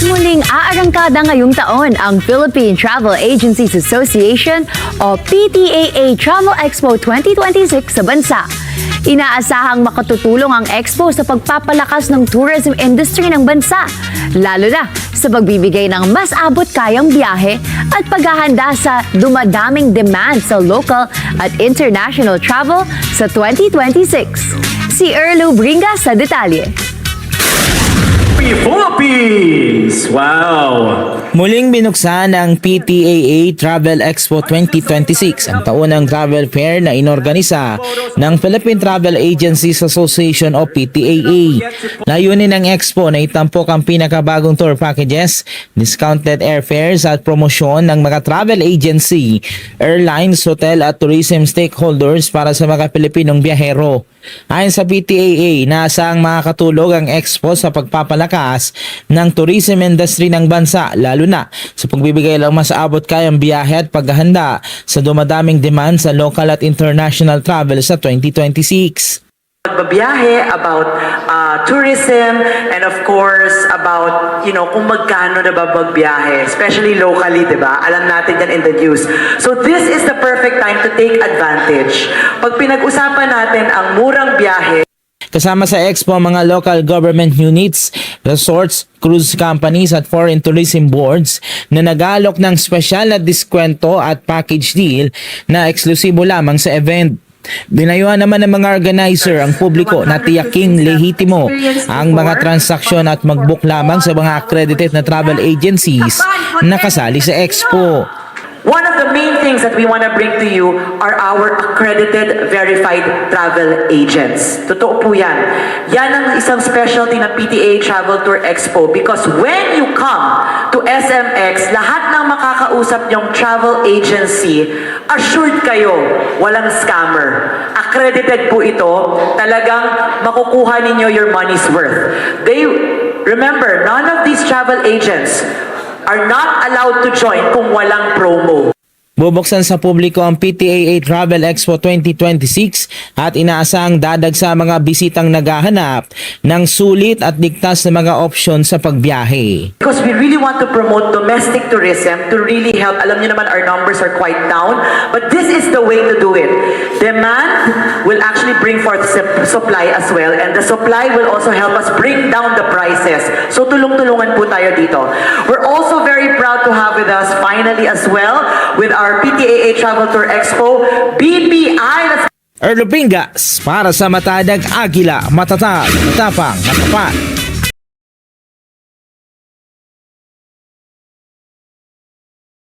Muling aarangkada ngayong taon ang Philippine Travel Agencies Association o PTAA Travel Expo 2026 sa bansa. Inaasahang makatutulong ang expo sa pagpapalakas ng tourism industry ng bansa, lalo na sa pagbibigay ng mas abot-kayang biyahe at paghahanda sa dumadaming demand sa local at international travel sa 2026. Si Erlo Bringa sa detalye. Philippines! Wow! Muling binuksan ang PTAA Travel Expo 2026, ang taunang travel fair na inorganisa ng Philippine Travel Agencies Association o PTAA. Layunin ng expo na itampok ang pinakabagong tour packages, discounted airfares at promosyon ng mga travel agency, airlines, hotel at tourism stakeholders para sa mga Pilipinong biyahero. Ayon sa PTAA, nasaang makakatulog ang expo sa pagpapalakas ng tourism industry ng bansa, lalo na sa pagbibigay ng mas abot kayang biyahe at paghahanda sa dumadaming demand sa local at international travel sa 2026. Magbabiyahe about tourism and of course about kung magkano na ba magbiyahe, especially locally, di ba? Alam natin yan in the news. So this is the perfect time to take advantage. Pag pinag-usapan natin ang murang biyahe, Kasama sa expo ang mga local government units, resorts, cruise companies at foreign tourism boards na nag-aalok ng special na diskwento at package deal na eksklusibo lamang sa event. Binayuhan naman ng mga organizer ang publiko na tiyaking lehitimo ang mga transaksyon at mag-book lamang sa mga accredited na travel agencies na kasali sa expo. one of the main things that we want to bring to you are our accredited, verified travel agents. Totoo po yan. Yan ang isang specialty ng PTA Travel Tour Expo because when you come to SMX, lahat ng makakausap niyong travel agency, assured kayo, walang scammer. Accredited po ito, talagang makukuha ninyo your money's worth. Remember, none of these travel agents are not allowed to join kung walang promo. Bubuksan sa publiko ang PTAA Travel Expo 2026 at inaasahang dadagsa mga bisitang naghahanap ng sulit at ligtas na mga opsyon sa pagbiyahe. Because we really want to promote domestic tourism to really help. Alam niyo naman our numbers are quite down, but this is the way to do it. Demand will actually bring forth supply as well, and the supply will also help us bring down the prices. So tulong-tulungan po tayo dito. We're also very proud to have with us finally as well with our PTAA Travel Tour Expo, BPI. Erlo Bringas para sa Matadag Agila, matatag, matapang, matapat.